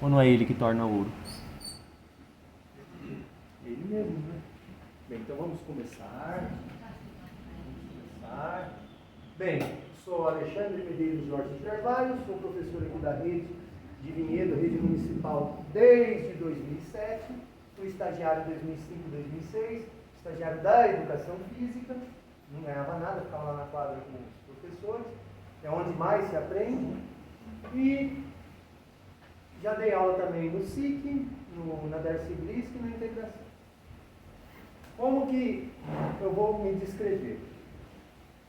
Ou não é ele que torna ouro? Ele mesmo, né? Bem, então vamos começar. Bem, sou Alexandre Medeiros Jorge de Carvalho, sou professor aqui da rede de Vinhedo, rede municipal desde 2007. Fui estagiário em 2005 e 2006, estagiário da educação física, não ganhava nada, ficava lá na quadra com os professores, é onde mais se aprende. E já dei aula também no SIC, na Darcy Brisk e na integração. Como que eu vou me descrever?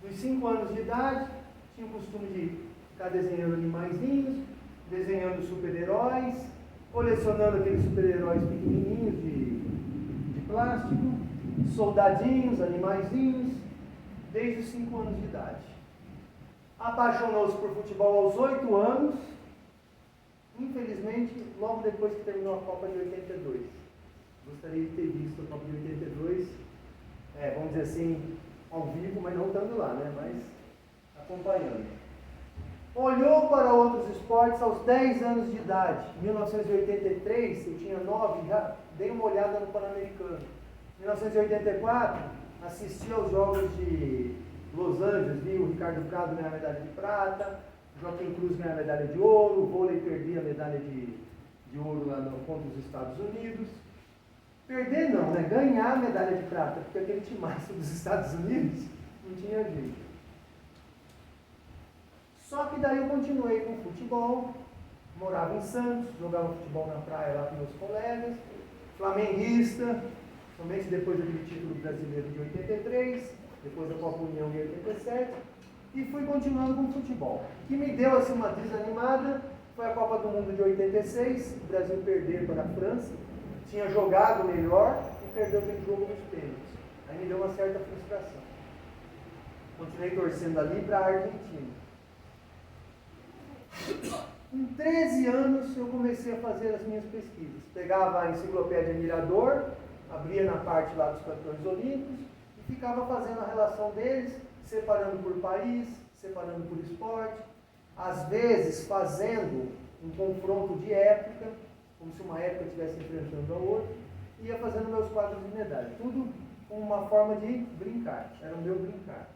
Dos 5 anos de idade, tinha o costume de ficar desenhando animaizinhos, desenhando super-heróis, colecionando aqueles super-heróis pequenininhos de plástico, soldadinhos, animaizinhos, desde os 5 anos de idade. Apaixonou-se por futebol aos 8 anos, infelizmente, logo depois que terminou a Copa de 82. Gostaria de ter visto a Copa de 82, vamos dizer assim, ao vivo, mas não estando lá, né? Mas acompanhando. Olhou para outros esportes aos 10 anos de idade. Em 1983, eu tinha 9, já dei uma olhada no Pan-Americano. Em 1984, assisti aos Jogos de Los Angeles, vi o Ricardo Prado ganhar a medalha de prata, Joaquim Cruz ganhar a medalha de ouro, o vôlei perdia a medalha de ouro lá contra os Estados Unidos. Perder não, né? Ganhar a medalha de prata, porque aquele timaço dos Estados Unidos não tinha jeito. Só que daí eu continuei com futebol, morava em Santos, jogava futebol na praia lá com meus colegas, flamenguista, somente depois daquele título brasileiro de 83, depois da Copa União em 87, e fui continuando com futebol. O que me deu assim uma desanimada foi a Copa do Mundo de 86, o Brasil perder para a França, tinha jogado melhor e perdeu aquele jogo nos pênaltis. Aí me deu uma certa frustração. Continuei torcendo ali para a Argentina. Com 13 anos eu comecei a fazer as minhas pesquisas. Pegava a enciclopédia Mirador, abria na parte lá dos campeões olímpicos e ficava fazendo a relação deles, separando por país, separando por esporte, às vezes fazendo um confronto de época, como se uma época estivesse enfrentando a outra, e ia fazendo meus quadros de medalha. Tudo com uma forma de brincar, era o meu brincar.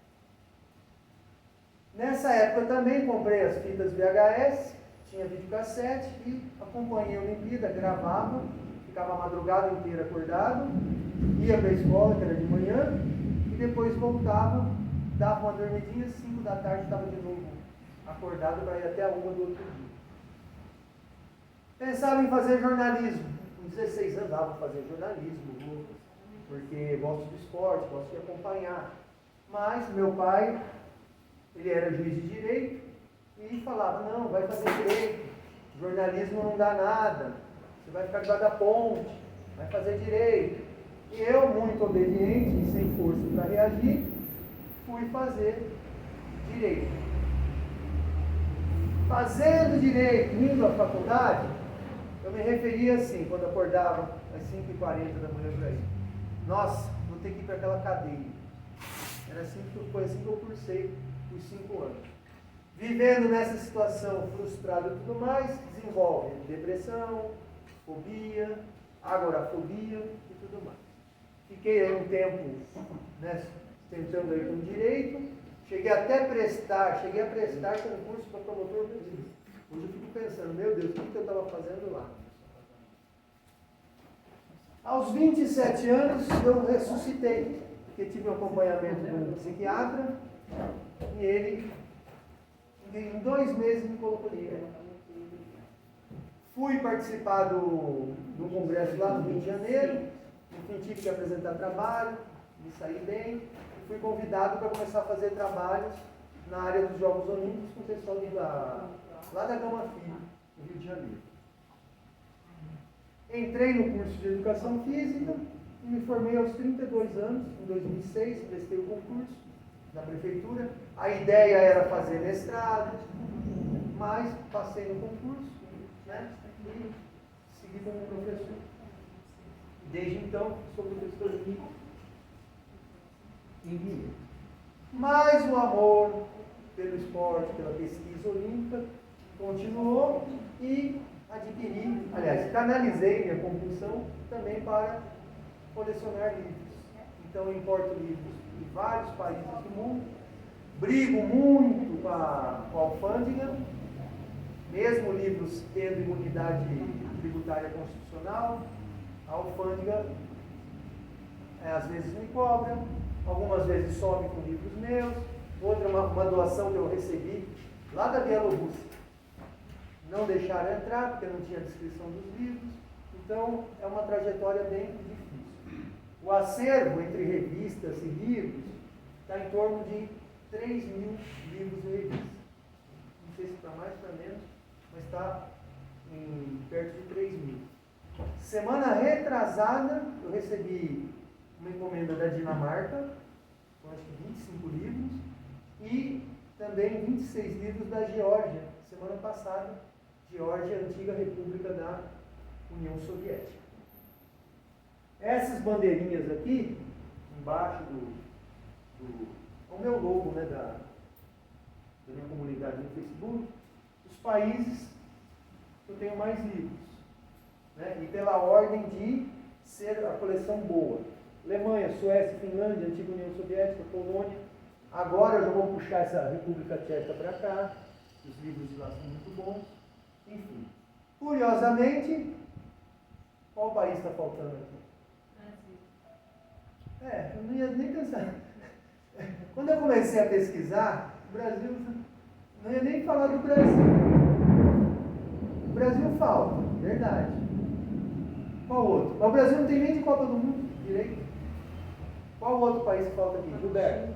Nessa época também comprei as fitas VHS, tinha videocassete e acompanhei a Olimpíada, gravava, ficava a madrugada inteira acordado, ia para a escola, que era de manhã, e depois voltava, dava uma dormidinha, 5 da tarde estava de novo acordado para ir até a 1 do outro dia. Pensava em fazer jornalismo. Com 16 anos, vou fazer jornalismo, porque gosto de esporte, gosto de acompanhar. Mas meu pai, ele era juiz de direito e falava, não, vai fazer direito, jornalismo não dá nada, você vai ficar debaixo da ponte, vai fazer direito. E eu, muito obediente e sem força para reagir, fui fazer direito. Fazendo direito, indo à faculdade, eu me referia assim, quando acordava às 5h40 da manhã para ir. Nossa, vou ter que ir para aquela cadeia. Foi assim que eu cursei os 5 anos. Vivendo nessa situação frustrada e tudo mais, desenvolve depressão, fobia, agorafobia e tudo mais. Fiquei aí um tempo, né, tentando aí com direito, cheguei a prestar concurso para promotor de justiça. Hoje eu fico pensando, meu Deus, o que eu estava fazendo lá? Aos 27 anos eu ressuscitei, porque tive um acompanhamento de um psiquiatra e ele, em 2 meses, me colocou livre. Fui participar do congresso lá no Rio de Janeiro, enfim, tive que apresentar trabalho, me saí bem, e fui convidado para começar a fazer trabalhos na área dos Jogos Olímpicos com o pessoal lá da Gama Filho, no Rio de Janeiro. Entrei no curso de Educação Física e me formei aos 32 anos, em 2006, prestei o concurso da Prefeitura. A ideia era fazer mestrado, mas passei no concurso, né, e segui como professor. Desde então, sou professor em Vinhedo. Mas o amor pelo esporte, pela pesquisa olímpica, continuou e adquiri, aliás, canalizei minha compulsão também para colecionar livros. Então eu importo livros de vários países do mundo, brigo muito com a alfândega, mesmo livros tendo imunidade tributária constitucional, a alfândega às vezes me cobra, algumas vezes some com livros meus, outra uma doação que eu recebi lá da Bielorrússia. Não deixaram entrar porque não tinha descrição dos livros, então é uma trajetória bem difícil. O acervo entre revistas e livros está em torno de 3 mil livros e revistas. Não sei se para mais ou para menos, mas está perto de 3 mil. Semana retrasada, eu recebi uma encomenda da Dinamarca, com acho que 25 livros, e também 26 livros da Geórgia, semana passada. Geórgia, antiga república da União Soviética. Essas bandeirinhas aqui, embaixo o meu logo, né, da minha comunidade no Facebook, os países que eu tenho mais livros, né, e pela ordem de ser a coleção boa. Alemanha, Suécia, Finlândia, antiga União Soviética, Polônia. Agora eu já vou puxar essa República Tcheca para cá, os livros de lá são muito bons. Enfim, curiosamente, qual país está faltando aqui? Eu não ia nem pensar. Quando eu comecei a pesquisar, o Brasil, não ia nem falar do Brasil. O Brasil falta, verdade. Qual outro? O Brasil não tem nem de Copa do Mundo direito. Qual outro país que falta aqui? Gilberto?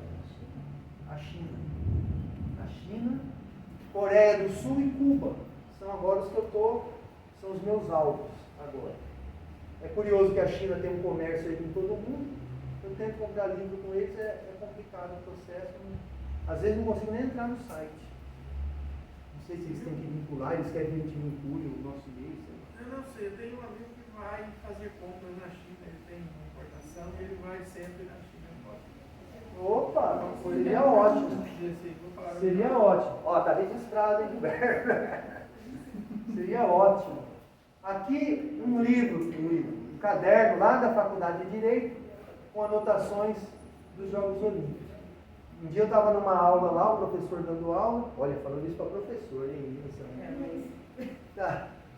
A China. A China, Coreia do Sul e Cuba. São agora os que eu estou, são os meus alvos agora. É curioso que a China tem um comércio aí com todo mundo. Eu tento comprar livro com eles, é complicado o processo. Às vezes não consigo nem entrar no site. Não sei se eles têm que vincular, eles querem que a gente vincule o nosso e-mail. Eu não sei, eu tenho um amigo que vai fazer compras na China, ele tem uma importação e ele vai sempre na China. Opa, seria ótimo. Seria ótimo. Ó, tá registrado, hein, Gilberto? Seria ótimo. Aqui um livro, um caderno lá da Faculdade de Direito, com anotações dos Jogos Olímpicos. Um dia eu estava numa aula lá, o professor dando aula, olha, falando isso para professor, hein?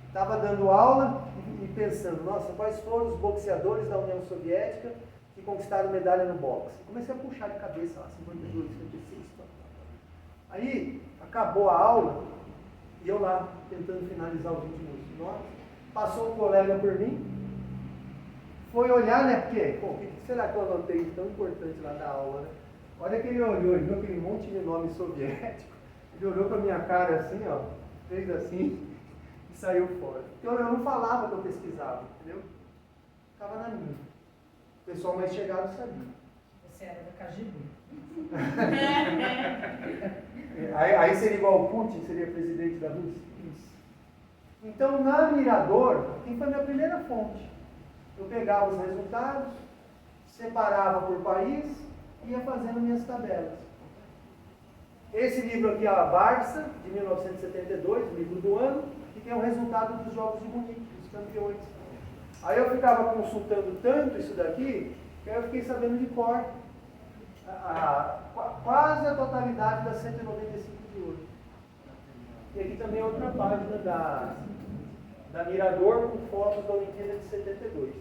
Estava dando aula e pensando, nossa, quais foram os boxeadores da União Soviética que conquistaram medalha no boxe? Comecei a puxar de cabeça, 52, 56, tal. Aí, acabou a aula, e eu lá, tentando finalizar os últimos nomes, passou um colega por mim, foi olhar, né, porque, o que será que eu anotei tão importante lá da aula, né? Olha que ele olhou, ele viu aquele monte de nome soviético, ele olhou para a minha cara assim, ó, fez assim, e saiu fora. Então eu não falava que eu pesquisava, entendeu? Ficava na minha. O pessoal mais chegado sabia. Você era da KGB. Aí seria igual o Putin, seria presidente da Rússia? Isso. Então, na Mirador, quem foi a minha primeira fonte? Eu pegava os resultados, separava por país e ia fazendo minhas tabelas. Esse livro aqui é a Barça, de 1972, o livro do ano, que tem o resultado dos Jogos de Munique, dos campeões. Aí eu ficava consultando tanto isso daqui, que aí eu fiquei sabendo de cor quase a totalidade das 195 de hoje. E aqui também é outra página da Mirador com fotos da Olimpíada de 72.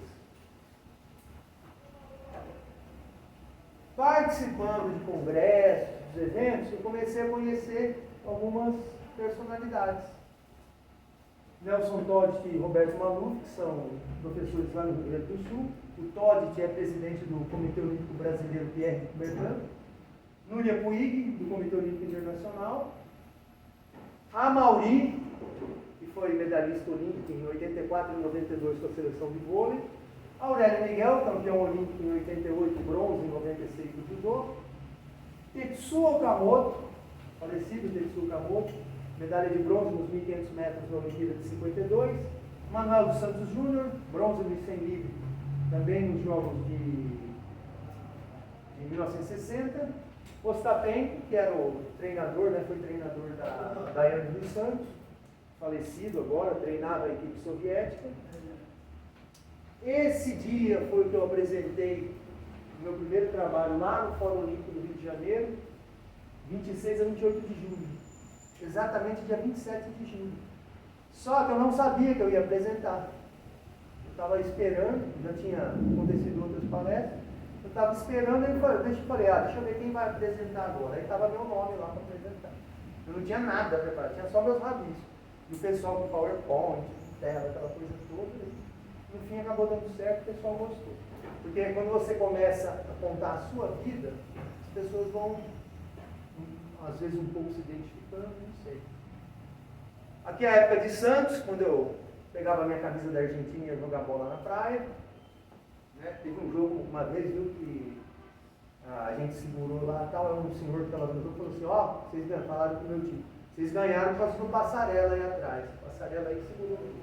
Participando de congressos, dos eventos, eu comecei a conhecer algumas personalidades. Nelson Todic e Roberto Maluf, que são professores lá no Rio Grande do Sul. O Todic é presidente do Comitê Olímpico Brasileiro Pierre de Coubertin. Núria Puig, do Comitê Olímpico Internacional. A Mauri, que foi medalhista olímpico em 84 e 92 com a seleção de vôlei. Aurélio Miguel, campeão olímpico em 88, bronze em 96 do judô. Tetsuo Okamoto, falecido Tetsuo Okamoto, medalha de bronze nos 1.500 metros da Olimpíada de 52. Manuel dos Santos Júnior, bronze no 100 livre, também nos Jogos de 1960. Ostapenko, que era o treinador, né, foi treinador da Daiane dos Santos. falecido agora, treinava a equipe soviética. Esse dia foi o que eu apresentei no meu primeiro trabalho lá no Fórum Olímpico do Rio de Janeiro, 26 a 28 de julho. Exatamente dia 27 de julho. Só que eu não sabia que eu ia apresentar. Eu estava esperando, já tinha acontecido outras palestras. Eu estava esperando, e eu falei, deixa eu ver quem vai apresentar agora. Aí estava meu nome lá para apresentar. Eu não tinha nada preparado, tinha só meus rabiscos. E o pessoal com PowerPoint, tela, aquela coisa toda. No fim acabou dando certo, o pessoal gostou. Porque quando você começa a contar a sua vida, as pessoas vão, às vezes, um pouco se identificando, não sei. Aqui é a época de Santos, quando eu pegava a minha camisa da Argentina e ia jogar bola na praia. Né? Teve um jogo uma vez, viu, que a gente segurou lá e tal, um senhor que estava no jogo falou assim, vocês ganharam, falaram com o meu time, vocês ganharam por causa do Passarela aí atrás. Passarela aí que segurou o jogo.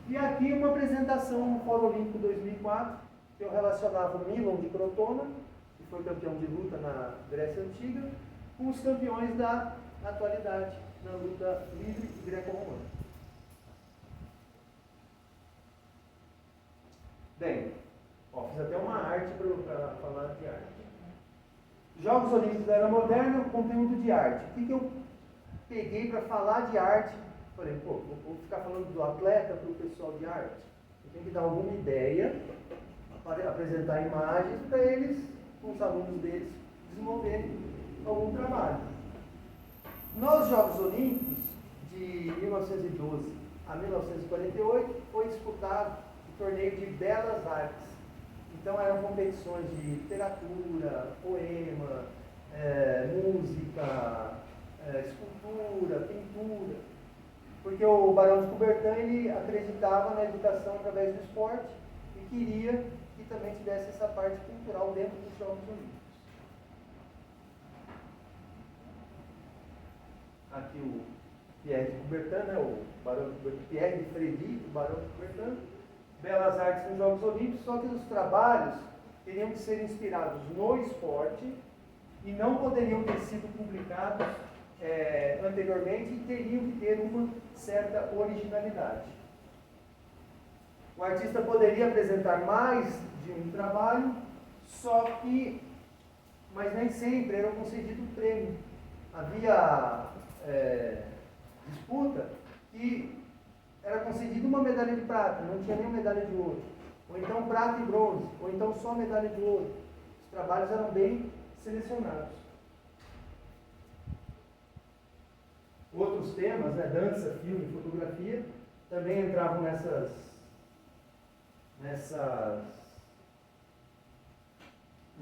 E aqui uma apresentação no Fórum Olímpico 2004, que eu relacionava o Milon de Crotona, que foi campeão de luta na Grécia Antiga, com os campeões da atualidade, na luta livre e greco-romana. Bem, fiz até uma arte para falar de arte. Jogos Olímpicos da Era Moderna, conteúdo de arte. O que eu peguei para falar de arte? Falei, vou ficar falando do atleta para o pessoal de arte. Eu tenho que dar alguma ideia, apresentar imagens para eles, com os alunos deles, desenvolverem algum trabalho. Nos Jogos Olímpicos, de 1912 a 1948, foi disputado o torneio de Belas Artes. Então eram competições de literatura, poema, música, escultura, pintura. Porque o Barão de Coubertin, ele acreditava na educação através do esporte e queria que também tivesse essa parte cultural dentro dos Jogos Olímpicos. Aqui o Pierre de Coubertin, né, o Barão de Coubertin, Pierre de Frederic, o Barão de Coubertin, Belas Artes nos Jogos Olímpicos, só que os trabalhos teriam que ser inspirados no esporte e não poderiam ter sido publicados anteriormente e teriam que ter uma certa originalidade. O artista poderia apresentar mais de um trabalho, mas nem sempre era concedido o prêmio. Havia disputa e era concedida uma medalha de prata, não tinha nem medalha de ouro, ou então prata e bronze, ou então só medalha de ouro. Os trabalhos eram bem selecionados. Outros temas, né, dança, filme, fotografia, também entravam na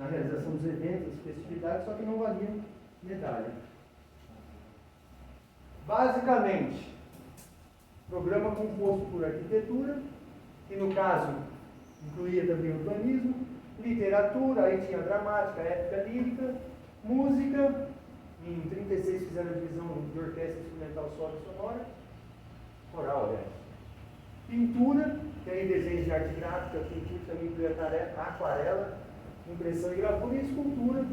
realização dos eventos, das festividades, só que não valiam medalha. Basicamente, programa composto por arquitetura, que no caso incluía também urbanismo, literatura, aí tinha dramática, épica lírica, música. Em 36 fizeram a divisão de orquestra instrumental solo e sonora, coral, aliás. Pintura, que aí desenhos de arte gráfica, pintura também inclui aquarela, impressão e gravura, e escultura,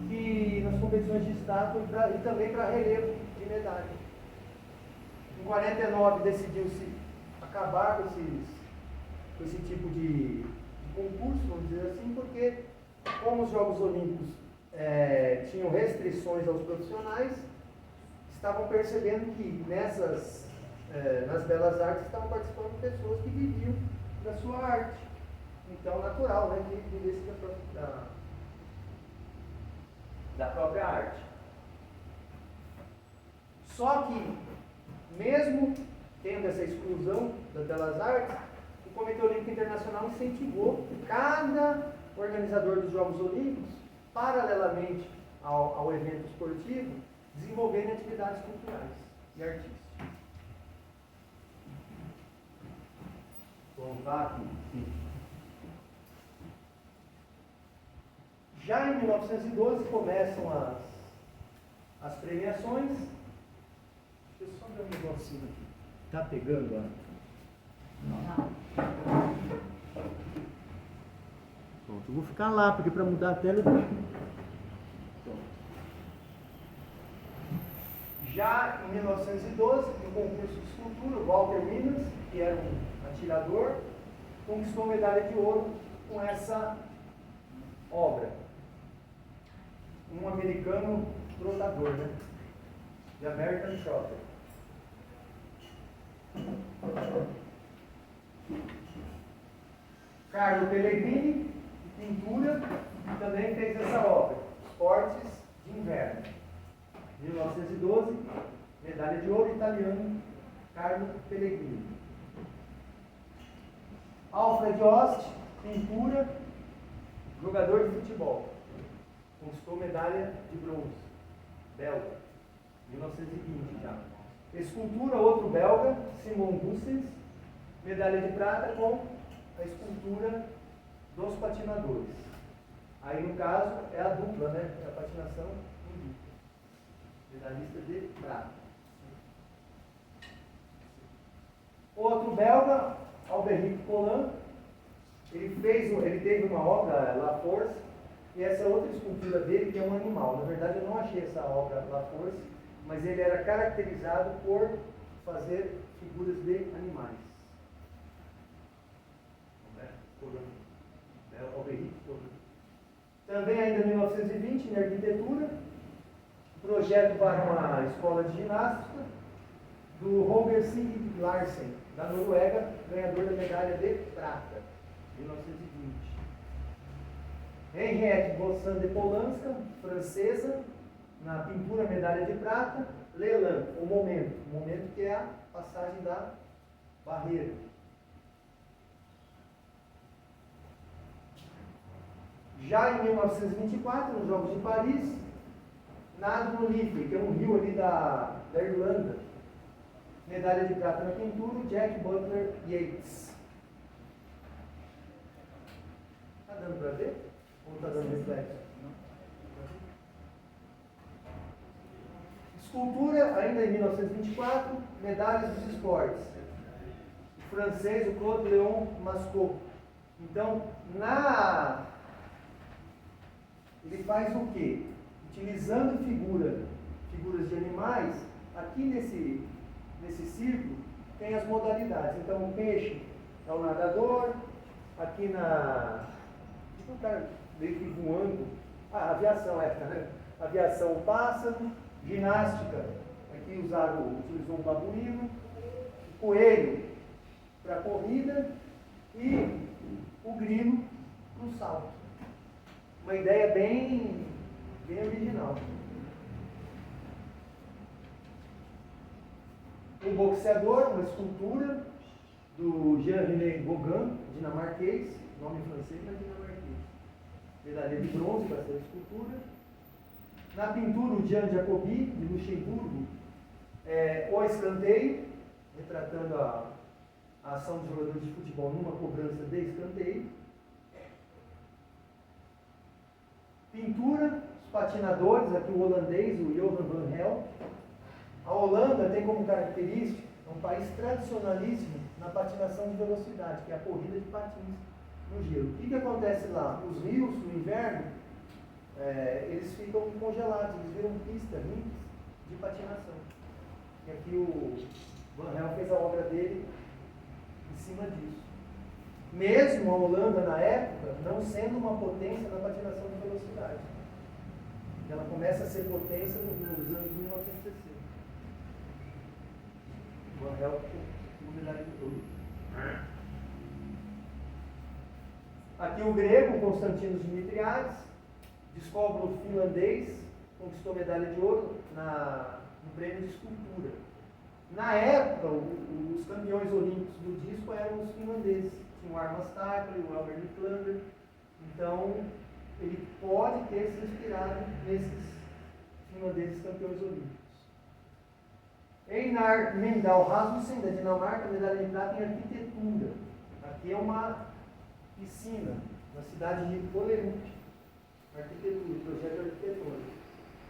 que nas competições de estátua e também para relevo de medalha. Em 49 decidiu-se acabar com esse tipo de concurso, vamos dizer assim, porque como os Jogos Olímpicos tinham restrições aos profissionais, estavam percebendo que nas belas artes estavam participando pessoas que viviam da sua arte. Então, natural, né, que vivesse da própria arte. Só que, mesmo tendo essa exclusão das belas artes, o Comitê Olímpico Internacional incentivou cada organizador dos Jogos Olímpicos, paralelamente ao evento esportivo, desenvolverem atividades culturais e artísticas. Vamos lá aqui. Já em 1912 começam as premiações. Deixa eu só ver um negocinho aqui. Está pegando, ó? Não. Pronto, eu vou ficar lá, porque para mudar a tela. Pronto. Já em 1912, no concurso de escultura, o Walter Williams, que era um atirador, conquistou medalha de ouro com essa obra. Um americano trotador, né? The American Trotter. Carlo Pellegrini, pintura, também fez essa obra, Esportes de Inverno. 1912, medalha de ouro, italiano, Carlo Pellegrini. Alfred Ost, pintura, jogador de futebol. Conquistou medalha de bronze, belga, 1920 já. Escultura, outro belga, Simon Goossens, medalha de prata com a escultura dos patinadores. Aí no caso é a dupla, né? É a patinação em dupla. Medalhista de prata. Outro belga, Alberic Collin, ele teve uma obra, La Force, e essa outra escultura dele, que é um animal. Na verdade, eu não achei essa obra La Force, mas ele era caracterizado por fazer figuras de animais. Alberic Collin. Também, ainda em 1920, em arquitetura, projeto para uma escola de ginástica do Roger Sig Larsen, da Noruega, ganhador da medalha de prata, 1920. Henriette Bossan de Polanska, francesa, na pintura medalha de prata. Leland, o momento que é a passagem da barreira. Já em 1924, nos Jogos de Paris, nado no Liffey, que é um rio ali da Irlanda. Medalha de prata na pintura, Jack Butler Yeats. Está dando para ver? Ou está dando reflexo? Escultura, ainda em 1924, medalhas dos esportes. O francês, o Claude Léon Mascot. Então, ele faz o quê? Utilizando figuras de animais, aqui nesse círculo tem as modalidades. Então, o peixe é o nadador, aqui não está meio que voando. Aviação, aviação, o pássaro, ginástica, aqui utilizou um babuíno, o coelho para a corrida e o grilo para o salto. Uma ideia bem original. O boxeador, uma escultura do Jean-René Gauguin, dinamarquês, nome francês, mas dinamarquês. Medalha de bronze para essa escultura. Na pintura, o Jean Jacobi, de Luxemburgo, o escanteio, retratando a ação dos jogadores de futebol numa cobrança de escanteio. Pintura, os patinadores, aqui o holandês, o Johan van Hel. A Holanda tem como característica, é um país tradicionalíssimo na patinação de velocidade, que é a corrida de patins no gelo. O que acontece lá? Os rios, no inverno, eles ficam congelados, eles viram rinques de patinação. E aqui o Van Hel fez a obra dele em cima disso. Mesmo a Holanda, na época, não sendo uma potência na patinação de velocidade. Ela começa a ser potência nos anos 1960. Van Hel com medalha de ouro. Aqui o grego, Constantinos Dimitriades, descobre o finlandês, conquistou medalha de ouro no prêmio de escultura. Na época, os campeões olímpicos do disco eram os finlandeses. Tinha o Armas Starkey, o Albert Niklander. Então, ele pode ter se inspirado nesses finlandeses campeões olímpicos. Einar Mendal Rasmussen, da Dinamarca, medalha de prata em arquitetura. Aqui é uma piscina, na cidade de Polerup. Arquitetura, projeto arquitetônico.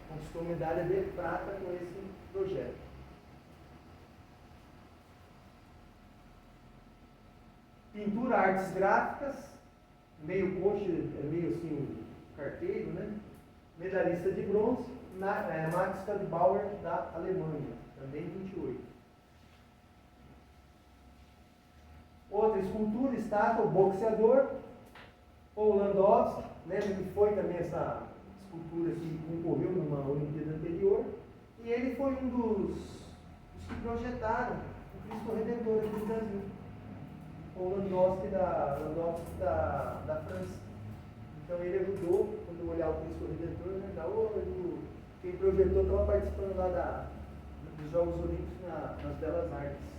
Conquistou medalha de prata com esse projeto. Pintura, artes gráficas, meio coxa, meio assim, carteiro, né? Medalhista de bronze, Max Bauer, da Alemanha, também 28. Outra escultura, estátua, boxeador, Paul Landowski, lembra que foi também essa escultura que concorreu numa Olimpíada anterior, e ele foi um dos que projetaram o Cristo Redentor aqui no Brasil. Paul Landowski da França. Então ele ajudou, quando eu olhar o Cristo Redentor, né, quem projetou estava participando lá dos Jogos Olímpicos nas Belas Artes.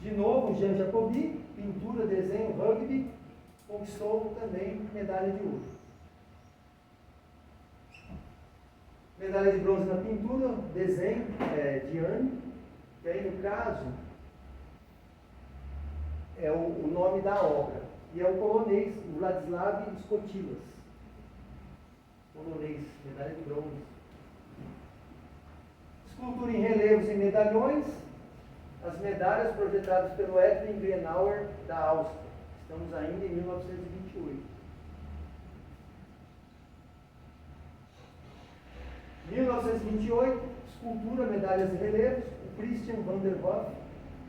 De novo, Jean Jacobi, pintura, desenho, rugby, conquistou também medalha de ouro. Medalha de bronze na pintura, desenho, Diane, que aí no caso é o nome da obra, e é o polonês Władysław Skotilas. Polonês, medalha de bronze. Escultura em relevos e medalhões, as medalhas projetadas pelo Edwin Greenauer, da Áustria. Estamos ainda em 1928. 1928, escultura, medalhas e relevos, o Christian van der Hoff,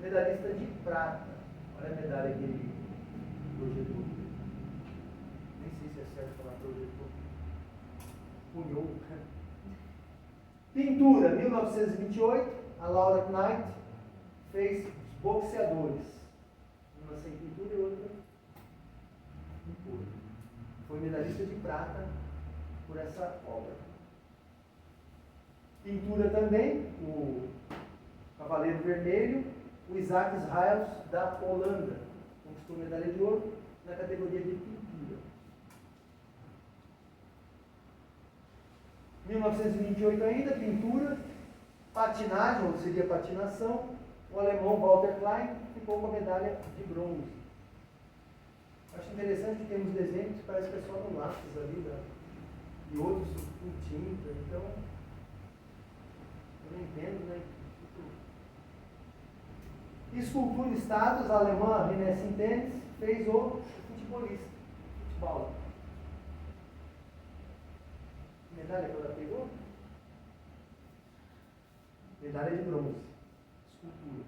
medalhista de prata. Olha a medalha que ele projetou. Nem sei se é certo falar projetou. Punhou. Pintura, 1928, a Laura Knight fez os boxeadores. Uma sem pintura e outra pintura. Foi medalhista de prata por essa obra. Pintura também, o Cavaleiro Vermelho, o Isaac Israels, da Holanda, conquistou medalha de ouro na categoria de pintura. 1928 ainda, pintura, patinagem, ou seria patinação, o alemão Walter Klein ficou com a medalha de bronze. Acho interessante que temos desenhos que parece que é só no lápis ali, né? E outros com tinta, então eu não entendo, né? Escultura e estátuas, a alemã René Sintenis fez o futebolista, futebol. Medalha que ela pegou? Medalha de bronze, escultura.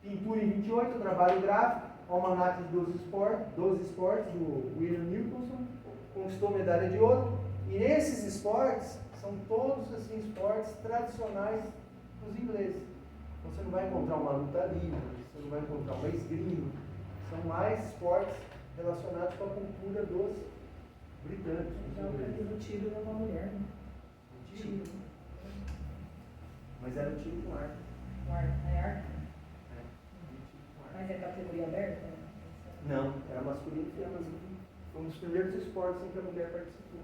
Pintura em 28, trabalho gráfico, almanac de 12 esportes, do William Nicholson, conquistou medalha de ouro. E esses esportes são todos assim, esportes tradicionais dos ingleses. Você não vai encontrar uma luta livre, você não vai encontrar uma esgrima. São mais esportes relacionados com a cultura dos britânicos. Já o tiro era uma mulher, né? Tiro. Mas era um tiro com arco. Com arco, é arco? É. Mas é categoria aberta? Não, era masculino e feminino. Foi um dos primeiros esportes em que a mulher participou.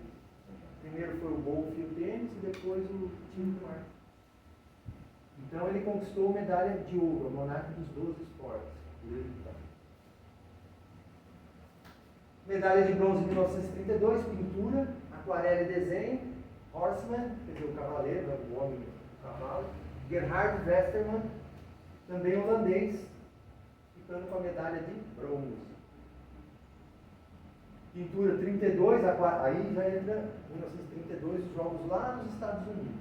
Primeiro foi o golfe e o tênis e depois o tiro com arco. Então ele conquistou medalha de ouro, a monarca dos 12 esportes. Medalha de bronze em 1932, pintura, aquarela e desenho, Horseman, quer dizer, o cavaleiro, o homem do cavalo, Gerhard Westermann, também holandês, ficando com a medalha de bronze. Pintura 32, aí já entra 1932, os jogos lá nos Estados Unidos,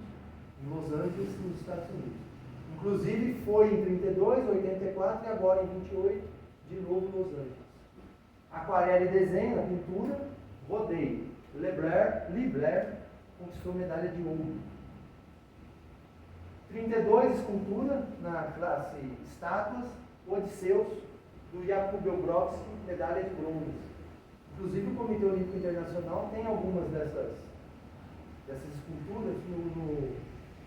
em Los Angeles, nos Estados Unidos. Inclusive foi em 32, 84 e agora em 28, de novo Los Angeles. Aquarela e desenho, na pintura, rodeio. Libler conquistou medalha de ouro. 32, escultura, na classe estátuas, Odisseus, do Jakub Belbrovski, medalha de bronze. Inclusive o Comitê Olímpico Internacional tem algumas dessas esculturas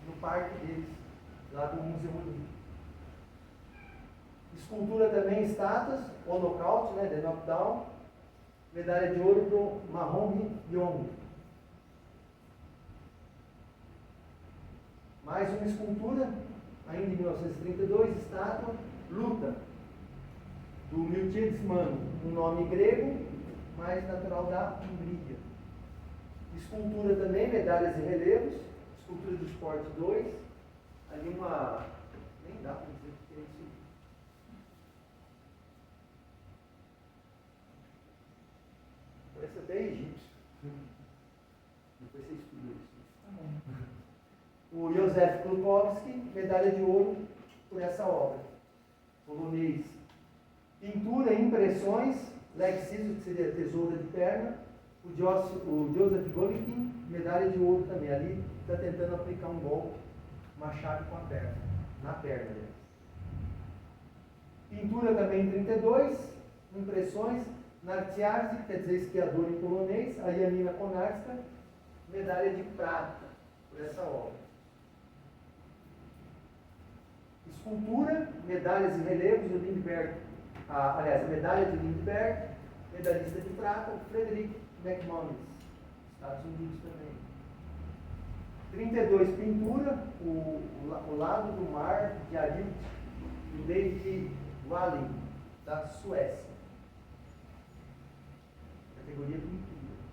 no parque deles, lá do Museu Olímpico. Escultura também, estátuas, o nocaute, né, The Knockdown, medalha de ouro para o Mahong Yong. Mais uma escultura, ainda em 1932, estátua, luta, do Miltiades Mano, um nome grego, mais natural da Hungria. Escultura também, medalhas e relevos, escultura do esporte 2, ali uma, nem dá para dizer que é isso. Parece até egípcio. Depois você estuda isso. Tá bom. O Józef Krukowski, medalha de ouro por essa obra. Polonês. Pintura e impressões, leg scissors, que seria tesoura de perna. O Joseph Golickin, medalha de ouro também. Ali está tentando aplicar um golpe, uma chave com a perna, na perna. Né? Pintura também em 32, impressões. Narciarzi, quer dizer esquiador em polonês. A Janina Konarska, medalha de prata por essa obra. Escultura, medalhas e relevos, o Lindbergh, aliás, a medalha de Lindbergh, medalhista de prata, o Frederick McManus, Estados Unidos também. 32, pintura, o lado do mar de Arild, do David Walling, da Suécia. Categoria pintura.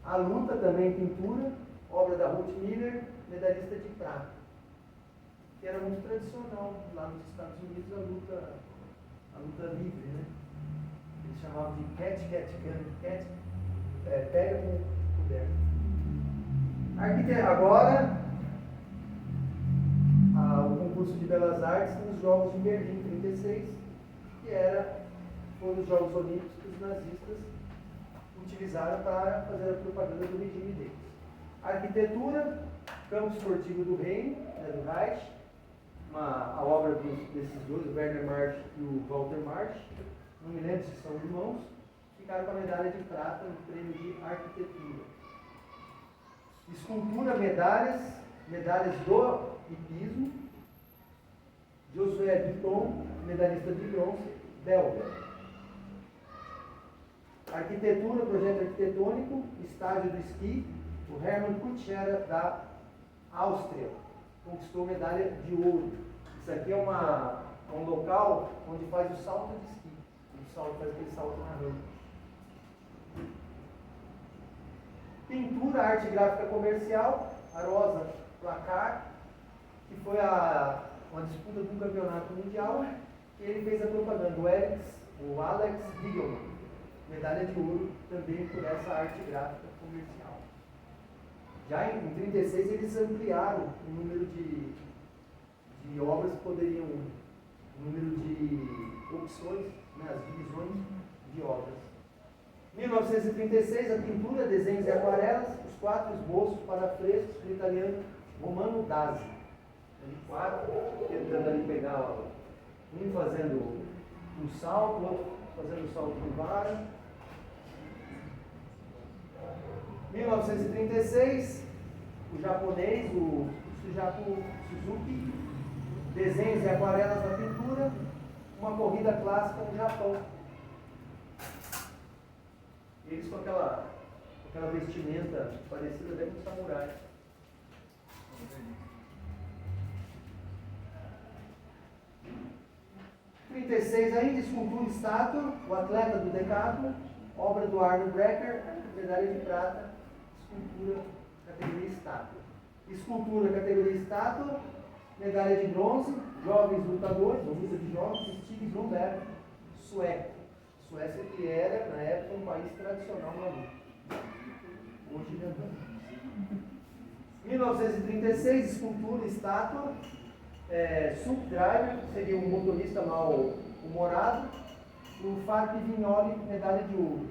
A luta também pintura, obra da Ruth Miller, medalhista de prata. Que era muito tradicional lá nos Estados Unidos a luta livre, né? Eles chamavam de cat, pega com coberto. Agora, o concurso de Belas Artes nos Jogos de Berlim, 36, que foram os Jogos Olímpicos que os nazistas utilizaram para fazer a propaganda do regime deles. Arquitetura, campo esportivo do Reino, do Reich, a obra desses dois, o Werner March e o Walter March, não me lembro se são irmãos, ficaram com a medalha de prata no prêmio de arquitetura. Escultura, medalhas do hipismo. Josué Duton, medalhista de bronze, belga. Arquitetura, projeto arquitetônico, estádio do esqui, o Hermann Kutschera da Áustria conquistou medalha de ouro. Isso aqui é um local onde faz o salto de esqui. Faz aquele salto na rampa. Pintura, arte gráfica comercial, a Rosa Placar, que foi uma disputa de um campeonato mundial, e ele fez a propaganda, o Alex Diegelman, medalha de ouro também por essa arte gráfica comercial. Já em 36 eles ampliaram o número de obras que poderiam, o número de opções, né, as divisões de obras. 1936, a pintura, desenhos e aquarelas, os 4 esboços para frescos do italiano Romano Dazi. Ele 4, tentando ali pegar, um fazendo um salto, outro fazendo salto de vara. 1936, o japonês, o Sujaku Suzuki, desenhos e aquarelas na pintura, uma corrida clássica no Japão. Eles com aquela vestimenta parecida até com samurai. Em 36 ainda, escultura e estátua, o atleta do decathlon, obra do Arno Brecker, medalha de prata, escultura, categoria estátua. Escultura, categoria estátua, medalha de bronze, jovens lutadores, ou luta de jovens, Stig Blomberg, sueco. Suécia que era, na época, um país tradicional na luta. Hoje já não. 1936, escultura, estátua, Sup Driver, seria um motorista mal-humorado, o Farc Vignoli, medalha de ouro.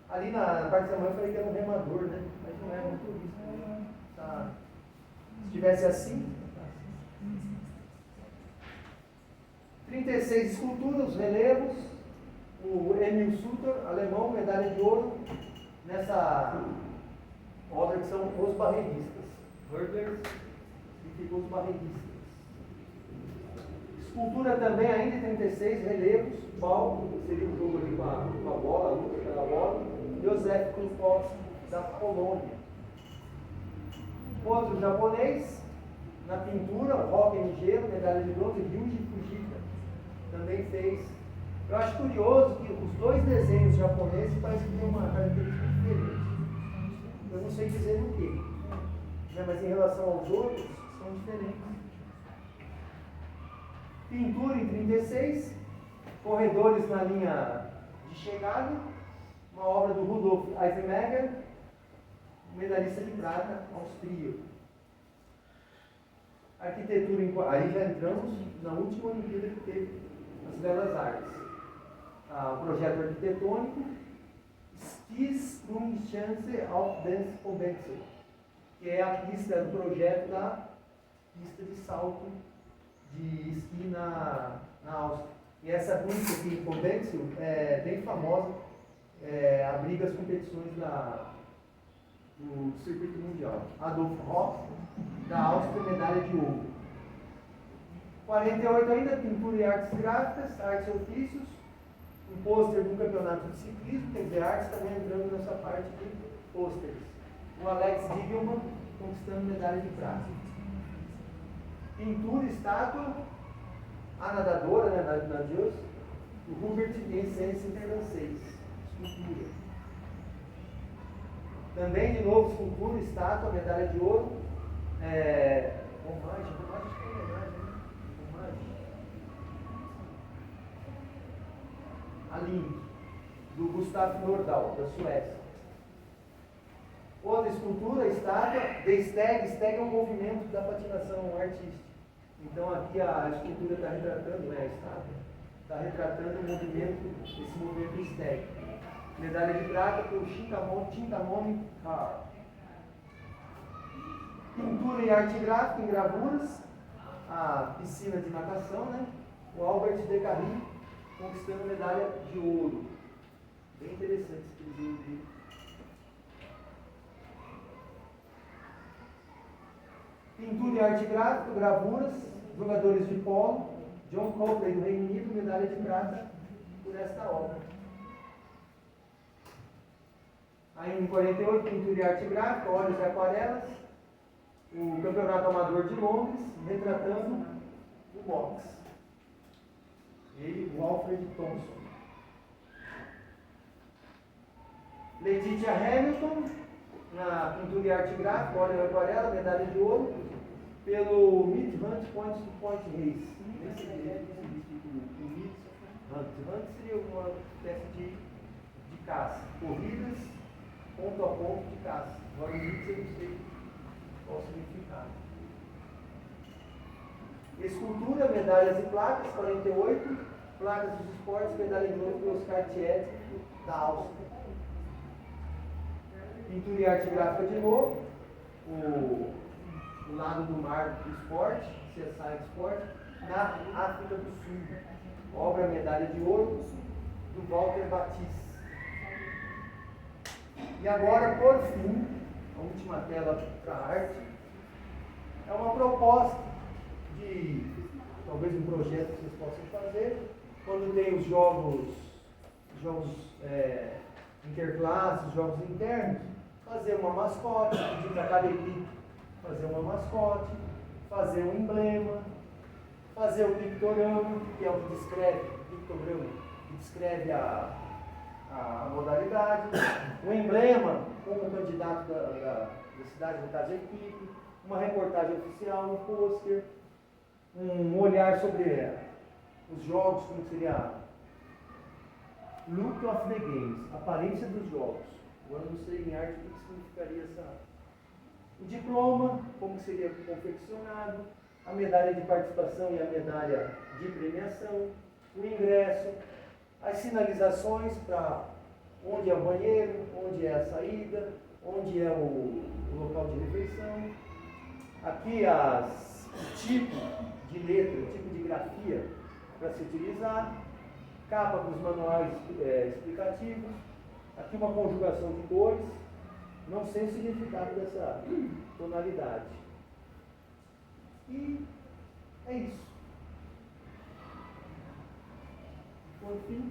Ali na parte da manhã eu falei que era um remador, né? Mas não é motorista. Né? Tá. Se tivesse assim. 36, escultura, os relevos, o Emil Sutter, alemão, medalha de ouro, nessa obra que são os barreiristas. Hurdlers e ficou os barreiristas. Escultura também, ainda em 36, relevos, palco, seria o jogo ali com a bola, a luta pela bola, Józef Krukowski, da Polônia. Outro japonês, na pintura, o Rock em gelo, medalha de bronze, Ryuji Fujita, também fez. Eu acho curioso que os dois desenhos japoneses parecem que têm uma característica diferente. Eu não sei dizer o quê, né, mas em relação aos outros, são diferentes. Pintura em 36, corredores na linha de chegada, uma obra do Rudolf Eisenmenger, medalhista de prata austríaco. Arquitetura em... Aí já entramos na última Olimpíada que teve as Belas Artes. O projeto arquitetônico Skisprungschanze auf des Obertsee, que é a pista do projeto da pista de salto de esqui na Áustria. E essa pista aqui em Obertsee é bem famosa, abriga as competições do circuito mundial. Adolf Hoff, da Áustria, medalha de ouro. 48 ainda, pintura e artes gráficas, artes e ofícios, um pôster do campeonato de ciclismo, quer dizer, artes também entrando nessa parte de pôsteres. O Alex Digelman conquistando medalha de prata. Pintura e estátua, a nadadora, né, na Deus, o Hubert Vincennes Interlancês, escultura. Também, de novo, escultura, estátua, medalha de ouro. Romagem acho que é homenagem, né? Romagem. A Link, do Gustaf Nordahl, da Suécia. Outra escultura, estátua, The Stag. Stag é um movimento da patinação artística. Então aqui a escultura está retratando, né, a estátua, está retratando o movimento, esse movimento Stag. Medalha de prata por Chintamoni Carr. Pintura e arte gráfica em gravuras, a piscina de natação, né? O Albert de Carry conquistando medalha de ouro. Bem interessante esse desenho dele. Pintura e arte gráfica, gravuras, jogadores de polo, John Copley do Reino Unido, medalha de prata por esta obra. Aí em 48, pintura e arte gráfica, óleos e aquarelas, o Campeonato Amador de Londres, retratando o boxe. Ele, o Alfred Thompson. Letitia Hamilton, na pintura e arte gráfica, óleo e aquarela, medalha de ouro, pelo Meat Hunt Point to Point Race. Esse Meat Hunt seria uma espécie de caça. Corridas ponto a ponto de caça. Agora o Meat eu não sei qual o significado. Escultura, medalhas e placas, 48. Placas dos esportes, medalha de ouro pelo Oscar Thied, da Áustria. Pintura e arte gráfica de novo. O lado do mar do esporte, CSI Sport, na África do Sul. Obra medalha de ouro do Walter Batiste. E agora, por fim, a última tela para a arte, é uma proposta de talvez um projeto que vocês possam fazer, quando tem os jogos interclasses, jogos internos, fazer uma mascote, pedir para cada equipe fazer uma mascote, fazer um emblema, fazer o pictograma, que é o que descreve a modalidade, o emblema como o candidato da cidade, no caso a equipe, uma reportagem oficial, um pôster, um olhar sobre os jogos, como seria look of the games, aparência dos jogos. Eu não sei em arte o que significaria o diploma, como seria confeccionado, a medalha de participação e a medalha de premiação, o ingresso, as sinalizações para onde é o banheiro, onde é a saída, onde é o local de refeição. Aqui o tipo de letra, o tipo de grafia para se utilizar, capa dos manuais explicativos, aqui uma conjugação de cores, não sei o significado dessa tonalidade. E é isso. Por fim,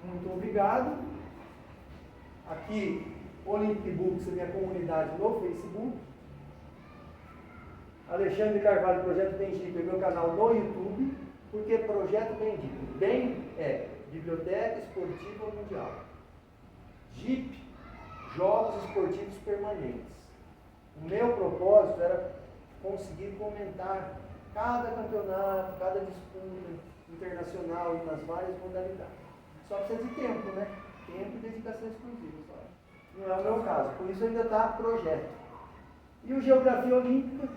muito obrigado. Aqui, Olympic Books, minha comunidade no Facebook. Alexandre Carvalho, Projeto Bendigo, é meu canal no YouTube. Porque Projeto Bendigo, bem é Biblioteca Esportiva Mundial. JEP, Jogos Esportivos Permanentes. O meu propósito era conseguir comentar cada campeonato, cada disputa internacional e nas várias modalidades. Só precisa de tempo, né? Tempo e dedicação exclusiva. Só. Não é o meu caso, por isso ainda está projeto. E o Geografia Olímpica,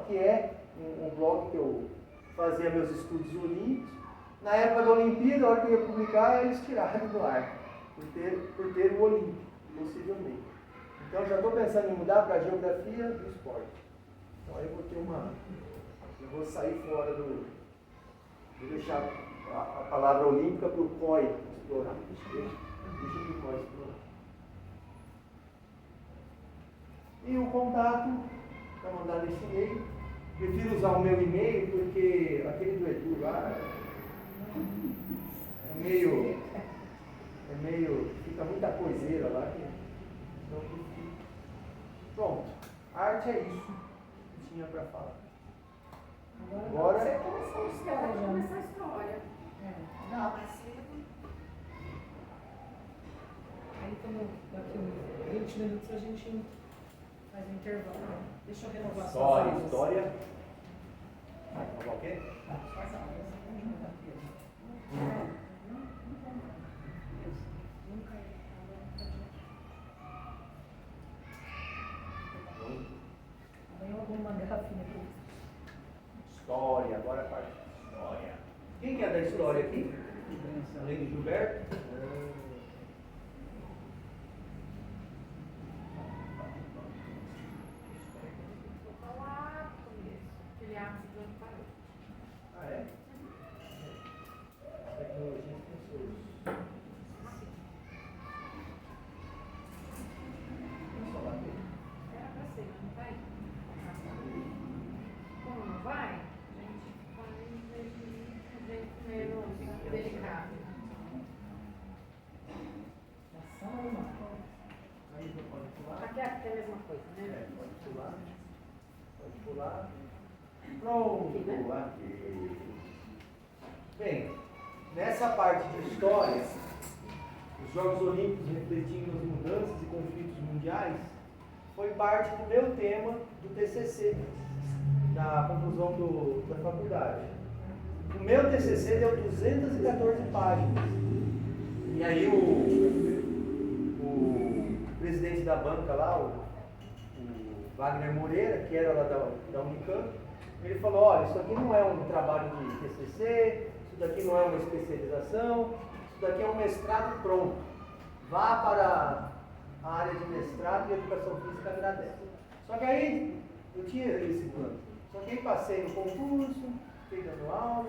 que é um blog que eu fazia meus estudos olímpicos. Na época da Olimpíada, a hora que eu ia publicar, eles tiraram do ar, por ter o Olímpico, possivelmente. Então já estou pensando em mudar para a Geografia do Esporte. Então aí eu vou sair fora vou deixar a palavra olímpica para o COI explorar. Deixa o COI explorar. E o contato, para mandar nesse e-mail. Prefiro usar o meu e-mail porque aquele do Edu lá é meio, fica muita coiseira lá. Então, pronto, arte é isso que tinha para falar. Agora você começou a história, já começou a história. Não, mas Aí quando daqui uns 20 minutos a gente faz um intervalo. Deixa eu renovar suas aulas. História. Renovar o quê? Suas aulas. Amanhã eu arrumo uma garrafinha para você. História, agora a parte de história. Quem que é da história aqui? Além de Gilberto? Ah, é? Tecnologia e sensores. Vamos só bater. Era para ser, não vai? Como não vai, a gente faz menos delicado. Aí você pode pular. Aqui é a mesma coisa, né? Pode pular. Pode pular. Pronto, aqui. Bem, nessa parte de história, os Jogos Olímpicos refletindo as mudanças e conflitos mundiais, foi parte do meu tema do TCC, da conclusão da faculdade. O meu TCC deu 214 páginas. E aí o presidente da banca lá, o Wagner Moreira, que era lá da Unicamp, ele falou, olha, isso aqui não é um trabalho de TCC, isso daqui não é uma especialização, isso daqui é um mestrado pronto. Vá para a área de mestrado e educação física agradece. Só que aí, eu tinha esse plano. Só que aí passei no concurso, fiquei dando aula,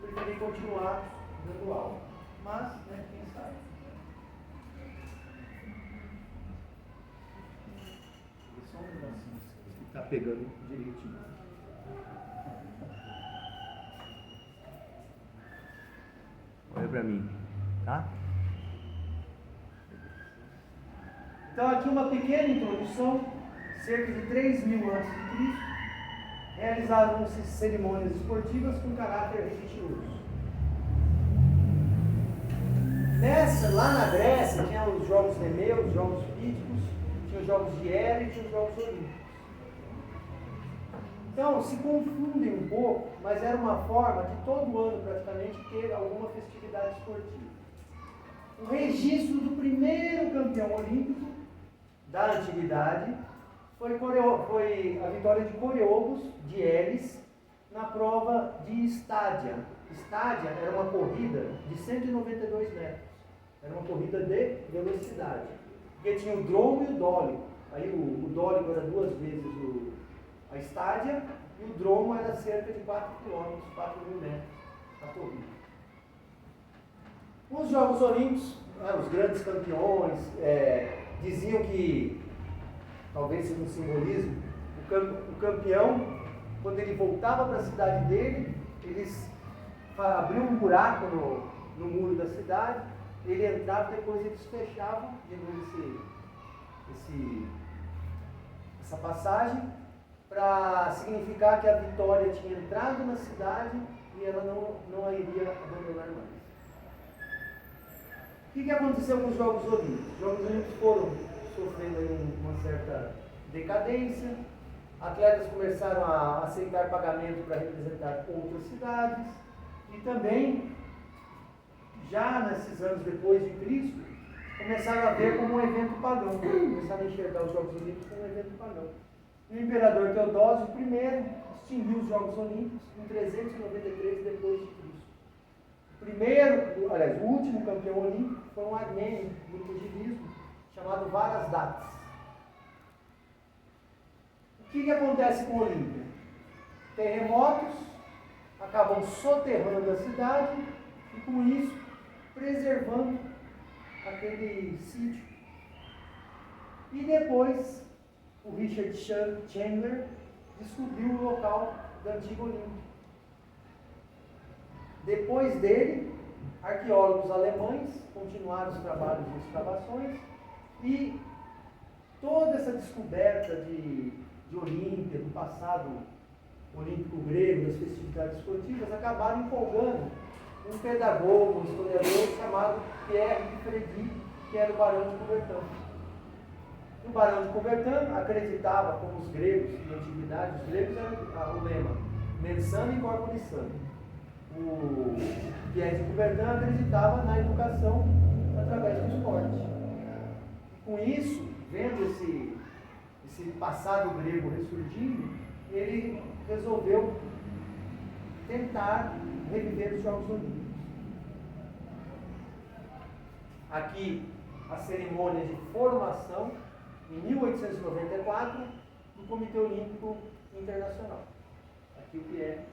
preferi continuar dando aula. Mas, né, quem sabe. Só um negocinho que está pegando direitinho. Olha para mim, tá? Então aqui uma pequena introdução, cerca de 3.000 a.C., realizavam-se cerimônias esportivas com caráter religioso. Lá na Grécia, tinha os Jogos Nemeus, os Jogos Píticos, tinha os Jogos de Hera e tinha os Jogos Olímpicos. Então, se confundem um pouco, mas era uma forma de todo ano praticamente ter alguma festividade esportiva. O registro do primeiro campeão olímpico da antiguidade foi a vitória de Coreobos, de Elis, na prova de Estádia. Estádia era uma corrida de 192 metros. Era uma corrida de velocidade. Porque tinha o dromo e o dólico. Aí o dólico era 2 vezes a Estádia e o dromo era cerca de 4 km, 4.000 metros a corrida. Os Jogos Olímpicos, os grandes campeões, diziam que, talvez seja um simbolismo, o campeão, quando ele voltava para a cidade dele, eles abriam um buraco no muro da cidade, ele entrava e depois eles fechavam de novo essa passagem, para significar que a vitória tinha entrado na cidade e ela não a iria abandonar mais. O que aconteceu com os Jogos Olímpicos? Os Jogos Olímpicos foram sofrendo aí uma certa decadência, atletas começaram a aceitar pagamento para representar outras cidades e também já nesses anos depois de Cristo, começaram a ver como um evento pagão, começaram a enxergar os Jogos Olímpicos como um evento pagão. E o imperador Teodósio I extinguiu os Jogos Olímpicos em 393 depois de Cristo. O último campeão olímpico foi um armênio do pugilismo chamado Varasdates. O que acontece com a Olímpia? Terremotos acabam soterrando a cidade e, com isso, preservando aquele sítio. E depois, o Richard Chandler descobriu o local da antiga Olímpia. Depois dele, arqueólogos alemães continuaram os trabalhos de escavações e toda essa descoberta de Olímpia, do passado olímpico grego, das festividades esportivas, acabaram empolgando um pedagogo, um historiador chamado Pierre de Frédéric, que era o Barão de Coubertin. O Barão de Coubertin acreditava, como os gregos, na antiguidade, os gregos eram o lema, mens sana in corpore sano. O Pierre de Coubertin acreditava na educação através do esporte. Com isso, vendo esse passado grego ressurgindo, ele resolveu tentar reviver os Jogos Olímpicos. Aqui, a cerimônia de formação, em 1894, do Comitê Olímpico Internacional. Aqui o que é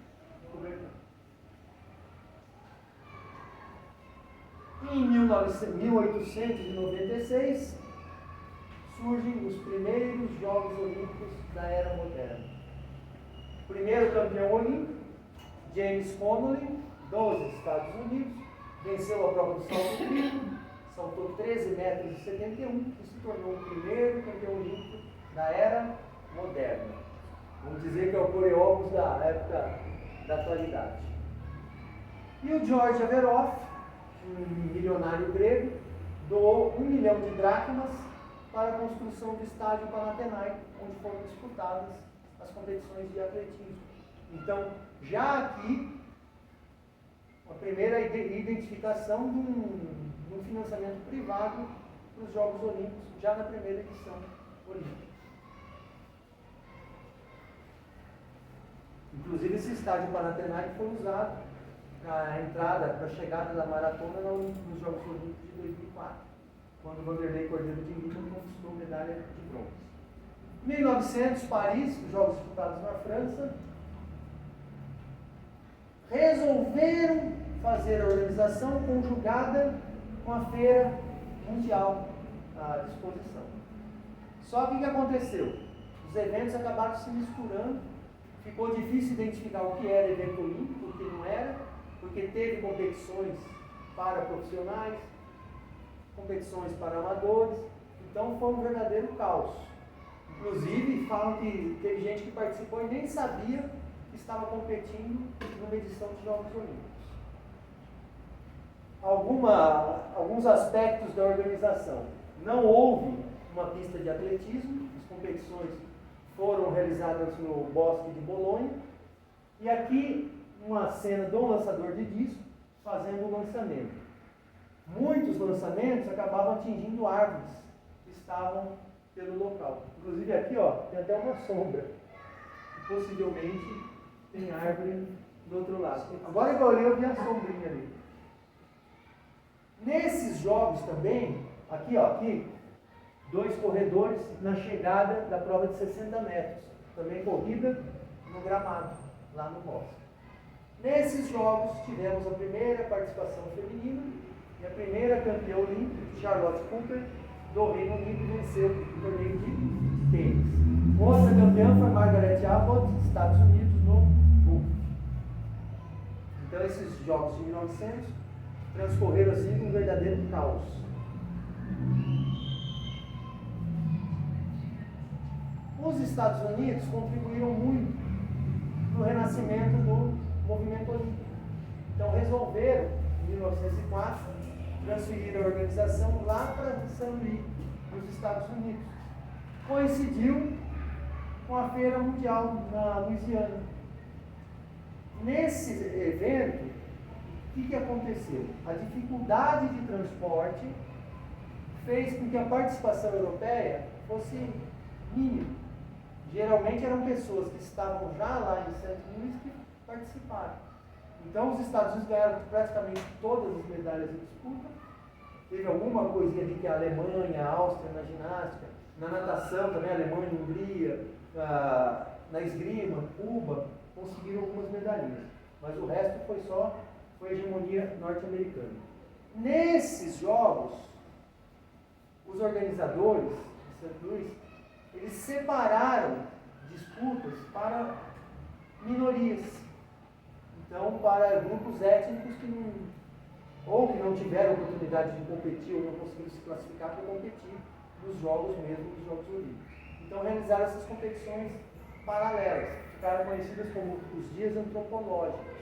o governo. Em 1896, surgem os primeiros Jogos Olímpicos da Era Moderna. O primeiro campeão olímpico, James Connolly, dos Estados Unidos, venceu a prova do salto triplo, saltou 13,71 metros e se tornou o primeiro campeão olímpico da Era Moderna. Vamos dizer que é o coreógrafo da época da atualidade. E o George Averoff, um milionário grego, doou 1 milhão de dracmas para a construção do estádio Panathinaiko, onde foram disputadas as competições de atletismo. Então, já aqui, a primeira identificação de um financiamento privado para os Jogos Olímpicos, já na primeira edição olímpica. Inclusive, esse estádio Panathinaiko foi usado para a entrada, para a chegada da maratona nos Jogos Olímpicos de 2004, quando Vanderlei Cordeiro de Lima conquistou medalha de bronze. Em 1900, Paris, os Jogos disputados na França, resolveram fazer a organização conjugada com a Feira Mundial à disposição. Só que o que aconteceu? Os eventos acabaram se misturando, ficou difícil identificar o que era evento olímpico, o que não era, porque teve competições para profissionais, competições para amadores, então foi um verdadeiro caos. Inclusive, falam que teve gente que participou e nem sabia que estava competindo numa edição de Jogos Olímpicos. Alguns aspectos da organização. Não houve uma pista de atletismo, as competições foram realizadas no Bosque de Bolonha, e aqui uma cena do lançador de disco fazendo o lançamento. Muitos lançamentos acabavam atingindo árvores que estavam pelo local. Inclusive aqui, ó, tem até uma sombra. Possivelmente tem árvore do outro lado. Agora que eu olhei, eu vi a sombrinha ali. Nesses jogos também, aqui, ó, aqui, 2 corredores na chegada da prova de 60 metros. Também corrida no gramado, lá no bosque. Nesses jogos tivemos a primeira participação feminina e a primeira campeã olímpica, Charlotte Cooper, do Reino Unido, venceu o torneio de tênis. Outra campeã foi Margaret Abbott, Estados Unidos, no golfe. Então esses jogos de 1900 transcorreram assim com um verdadeiro caos. Os Estados Unidos contribuíram muito no renascimento do movimento olímpico. Então resolveram, em 1904, transferir a organização lá para São Luís, nos Estados Unidos. Coincidiu com a Feira Mundial na Louisiana. Nesse evento, que aconteceu? A dificuldade de transporte fez com que a participação europeia fosse mínima. Geralmente eram pessoas que estavam já lá em St. Louis que participaram. Então os Estados Unidos ganharam praticamente todas as medalhas em disputa. Teve alguma coisinha de que a Alemanha, a Áustria na ginástica, na natação também, a Alemanha, a Hungria, na esgrima, Cuba, conseguiram algumas medalhinhas. Mas o resto foi hegemonia norte-americana. Nesses jogos, os organizadores de St. Louis, eles separaram disputas para minorias. Então, para grupos étnicos que não tiveram oportunidade de competir ou não conseguiram se classificar para competir nos jogos mesmo, nos Jogos Olímpicos. Então, realizaram essas competições paralelas, ficaram conhecidas como os dias antropológicos.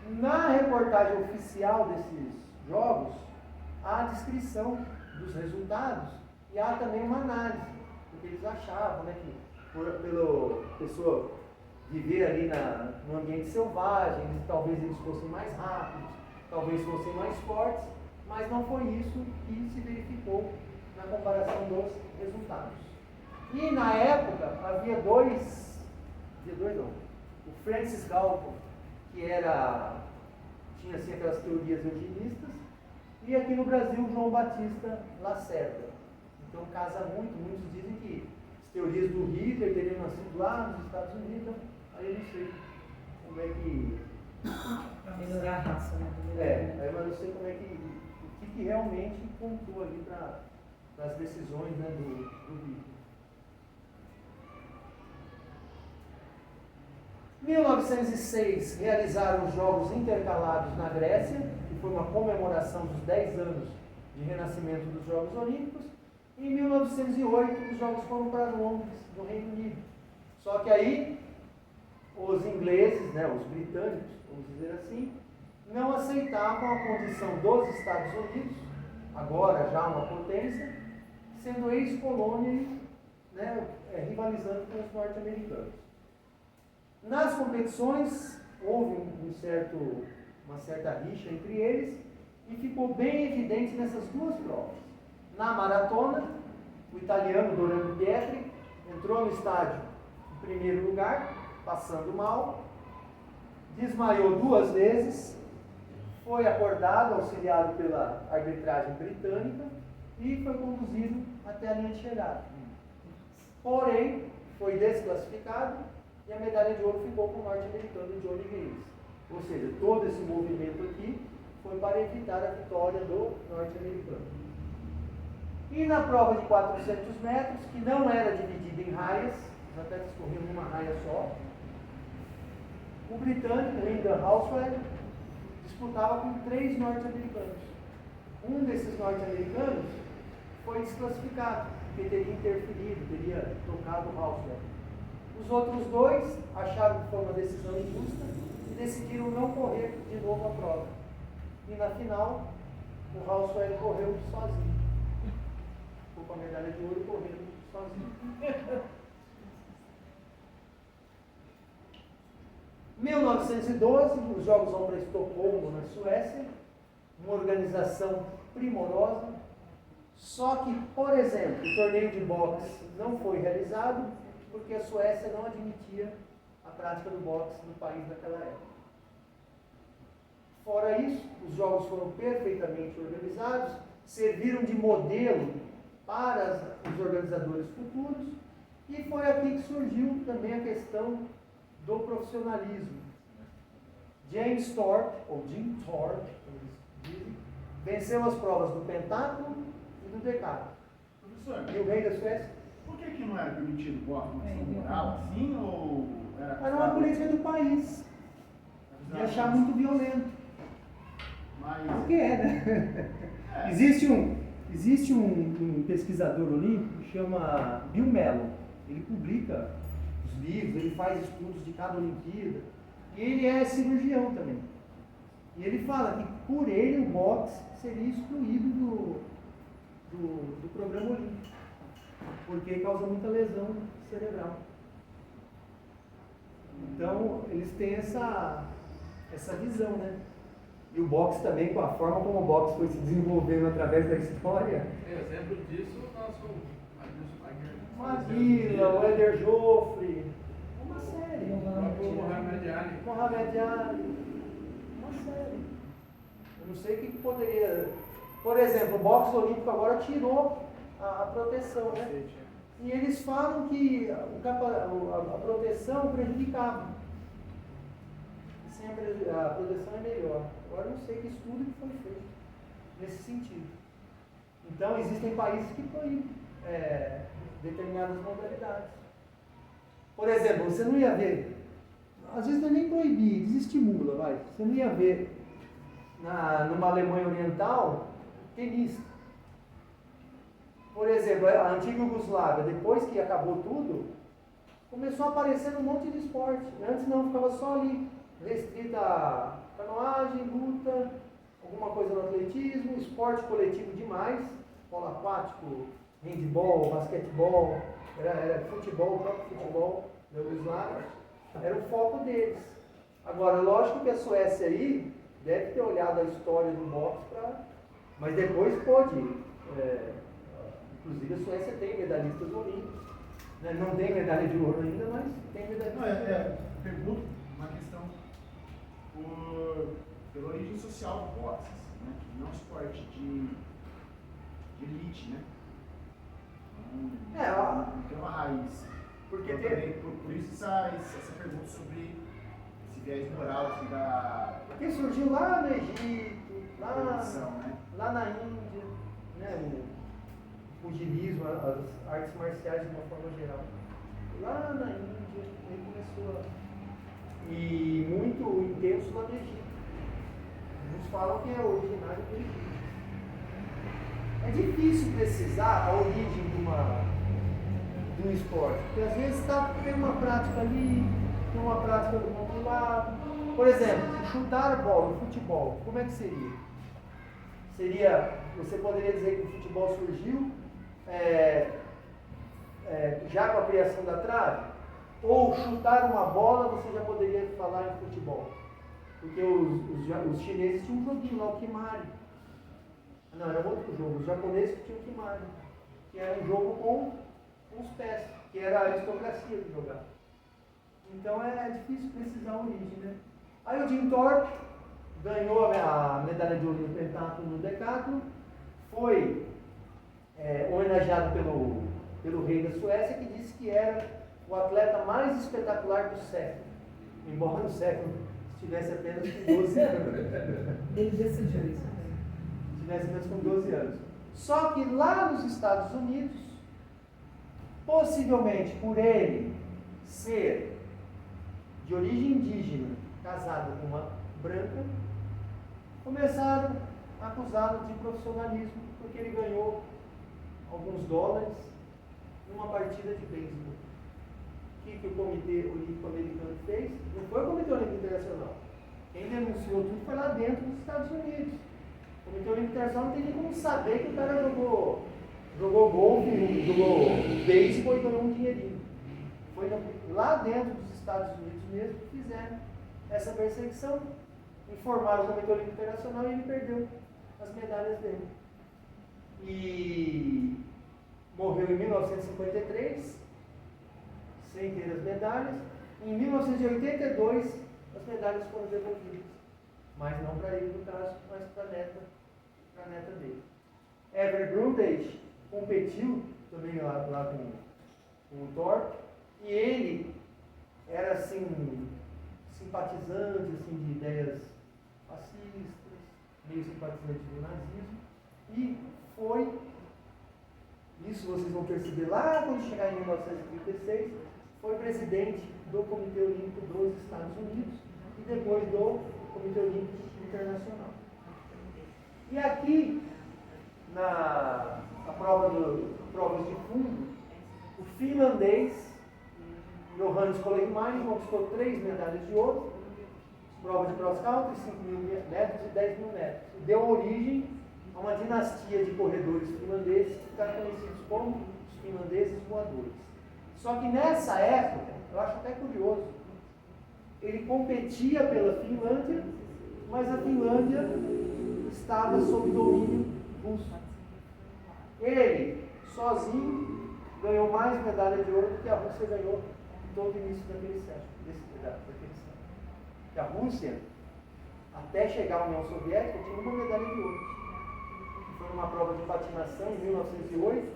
Na reportagem oficial desses jogos, há a descrição dos resultados e há também uma análise do que eles achavam, né, que pela pessoa viver ali no ambiente selvagem, talvez eles fossem mais rápidos, talvez fossem mais fortes, mas não foi isso que se verificou na comparação dos resultados. E na época havia dois não, o Francis Galton, que tinha assim, aquelas teorias eugenistas, e aqui no Brasil João Batista Lacerda. Então casa muito, muitos dizem que as teorias do Hitler teriam nascido lá nos Estados Unidos, aí eu não sei como é que... Para melhorar a raça, né? Aí eu não sei como é o que realmente contou ali para as decisões, né, do Hitler. 1906 realizaram os Jogos Intercalados na Grécia, que foi uma comemoração dos 10 anos de renascimento dos Jogos Olímpicos. Em 1908 os Jogos foram para Londres, no Reino Unido. Só que aí os ingleses, né, os britânicos, vamos dizer assim, não aceitavam a condição dos Estados Unidos, agora já uma potência, sendo ex-colônia, né, rivalizando com os norte-americanos. Nas competições, houve uma certa rixa entre eles e ficou bem evidente nessas duas provas. Na maratona, o italiano Dorano Pietri entrou no estádio em primeiro lugar, passando mal, desmaiou 2 vezes, foi acordado, auxiliado pela arbitragem britânica e foi conduzido até a linha de chegada. Porém, foi desclassificado e a medalha de ouro ficou com o norte-americano Johnny Hayes. Ou seja, todo esse movimento aqui foi para evitar a vitória do norte-americano. E na prova de 400 metros, que não era dividida em raias, os atletas corriam numa raia só, o britânico Lyndon Halswell disputava com 3 norte-americanos. Um desses norte-americanos foi desclassificado, porque teria interferido, teria tocado o Halswell. Os outros 2 acharam que foi uma decisão injusta e decidiram não correr de novo a prova. E na final, o Halswell correu sozinho. Ficou com a medalha de ouro correndo sozinho. 1912, os Jogos vão para Estocolmo, na Suécia, uma organização primorosa. Só que, por exemplo, o torneio de boxe não foi realizado porque a Suécia não admitia a prática do boxe no país naquela época. Fora isso, os jogos foram perfeitamente organizados, serviram de modelo para os organizadores futuros, e foi aqui que surgiu também a questão do profissionalismo. James Thorpe, ou Jim Thorpe, como eles dizem, venceu as provas do pentatlo e do decatlo. Professor, E o rei da Suécia? por que não era permitido boxe, uma questão moral assim, ou Era uma política do país, de achar muito violento. Mas... O que é, né? Existe um pesquisador olímpico que chama Bill Mellon. Ele publica os livros, ele faz estudos de cada Olimpíada. E ele é cirurgião também. E ele fala que por ele o boxe seria excluído do programa olímpico, porque causa muita lesão cerebral. Então, eles têm essa visão, né? E o boxe também, com a forma como o boxe foi se desenvolvendo através da história. Exemplo disso, o nosso Maguila, o Éder Joffre, uma série. o próprio Mohamed Ali. Mohamed Ali, uma série. Eu não sei o que poderia... Por exemplo, o boxe olímpico agora tirou a proteção, né? E eles falam que a proteção prejudicava. Sempre a proteção é melhor. Agora eu não sei que estudo que foi feito nesse sentido. Então existem países que proíbem determinadas modalidades. Por exemplo, você não ia ver, às vezes não é nem proibir, desestimula, vai. Você não ia ver numa Alemanha Oriental tenista. Por exemplo, a antiga Iugoslávia, depois que acabou tudo, começou a aparecer um monte de esporte. Antes não, ficava só ali, restrita a canoagem, luta, alguma coisa no atletismo, esporte coletivo demais, polo aquático, handebol, basquetebol, era futebol, o próprio futebol da Iugoslávia, era o foco deles. Agora, lógico que a Suécia aí deve ter olhado a história do boxe mas depois pôde. Inclusive a Suécia tem medalhistas olímpicos. Né? Não tem medalha de ouro ainda, mas tem medalhistas. Pergunto uma questão pela origem social do boxe, né? Que não é um esporte de elite, né? Não tem uma raiz. Porque por isso essa pergunta sobre esse viés moral assim, porque surgiu lá no Egito, produção, né? lá na Índia, né? O pugilismo, as artes marciais de uma forma geral. Lá na Índia, ele começou e muito intenso lá no Egito. Uns falam que é originário do Egito. É difícil precisar a origem de um esporte, porque às vezes tem uma prática ali, tem uma prática do outro lado. Por exemplo, chutar a bola no futebol, como é que seria? Você poderia dizer que o futebol surgiu já com a criação da trave? Ou chutar uma bola você já poderia falar em futebol? Porque os chineses tinham um joguinho lá, o Kimari. Não, era outro jogo. Os japoneses tinham o Kimari, que era um jogo com os pés, que era a aristocracia de jogar. Então é difícil precisar a origem, né? Aí o Jim Thorpe ganhou a medalha de ouro no pentatlo no decathlon, foi homenageado pelo rei da Suécia, que disse que era o atleta mais espetacular do século, embora no século estivesse apenas com 12 anos. Ele decidiu isso. Estivesse apenas com 12 anos. Só que lá nos Estados Unidos, possivelmente por ele ser de origem indígena, casado com uma branca, começaram a acusá-lo de profissionalismo, porque ele ganhou alguns dólares numa partida de beisebol. O que o Comitê Olímpico Americano fez? Não foi o Comitê Olímpico Internacional. Quem denunciou tudo foi lá dentro dos Estados Unidos. O Comitê Olímpico Internacional não tem nem como saber que o cara jogou golfe, jogou beisebol e ganhou um dinheirinho. Foi lá dentro dos Estados Unidos mesmo que fizeram essa perseguição. Informaram o Comitê Olímpico Internacional e ele perdeu as medalhas dele. E morreu em 1953, sem ter as medalhas. Em 1982, as medalhas foram devolvidas. Mas não para ele, no caso, mas para a neta dele. Ever Brundage competiu também lá com o Thorpe, e ele era assim, simpatizante assim, de ideias fascistas, meio simpatizante do nazismo, e foi, isso vocês vão perceber lá quando chegar em 1936, foi presidente do Comitê Olímpico dos Estados Unidos e depois do Comitê Olímpico Internacional. E aqui, na provas de fundo, o finlandês Johannes Koleikmainen conquistou 3 medalhas de ouro, prova de cross country, 5.000 metros e 10.000 metros. E deu origem a uma dinastia de corredores finlandeses que ficaram conhecidos como os finlandeses voadores. Só que nessa época, eu acho até curioso, ele competia pela Finlândia mas a Finlândia estava sob domínio russo. Ele, sozinho, ganhou mais medalha de ouro do que a Rússia ganhou em todo o início daquele século. E a Rússia, até chegar à União Soviética, tinha uma medalha de ouro. Foi numa prova de patinação em 1908,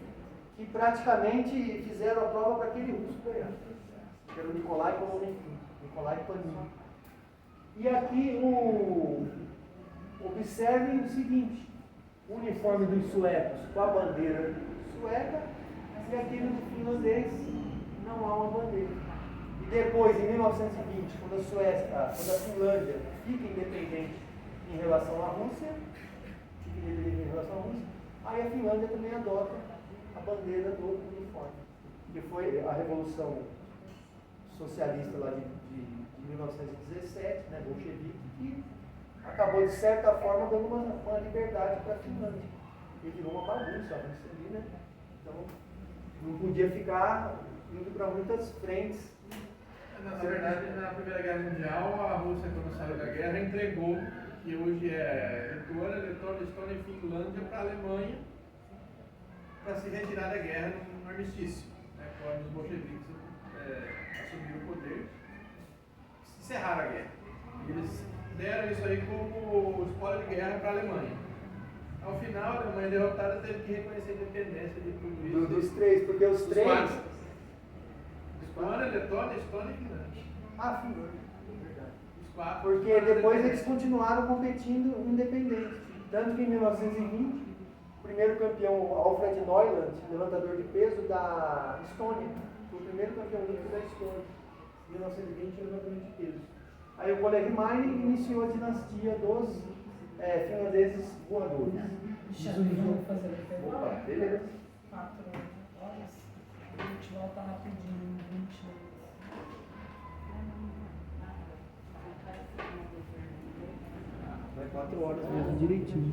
que praticamente fizeram a prova para aquele russo ganhar, que era o Nikolai Panin. E aqui observem o seguinte: o uniforme dos suecos com a bandeira sueca e aquele do finlandês não há uma bandeira. E depois, em 1920, quando a Finlândia fica independente em relação à Rússia, aí a Finlândia também adota a bandeira do uniforme, que foi a Revolução Socialista lá de 1917, né, bolchevique, que acabou de certa forma dando uma liberdade para a Finlândia, e virou uma bagunça a Rússia ali, né? Então não podia ficar indo para muitas frentes. Na verdade, na Primeira Guerra Mundial, a Rússia, quando saiu da guerra, entregou, que hoje é Letônia, Estônia e Finlândia, para a Alemanha, para se retirar da guerra no armistício, né, quando os bolcheviques assumiram o poder, encerraram a guerra. Eles deram isso aí como espólio de guerra para a Alemanha. Ao final, a Alemanha derrotada teve que reconhecer a independência de tudo isso. Dos três, porque os três. Quatro. Estônia, Letônia, Estônia e Finlândia. Ah, Finlândia, verdade. Os quatro. Porque depois eles continuaram competindo independentes. Tanto que em 1920, o primeiro campeão, Alfred Neuland, levantador de peso da Estônia, foi o primeiro campeão olímpico da Estônia. Em 1920, levantador de peso. Aí o Kolehmainen iniciou a dinastia dos finlandeses voadores. Vamos fazer o intervalo? Opa, beleza. 4 horas. A gente volta rapidinho, 20 minutos. Vai 4 horas mesmo, direitinho.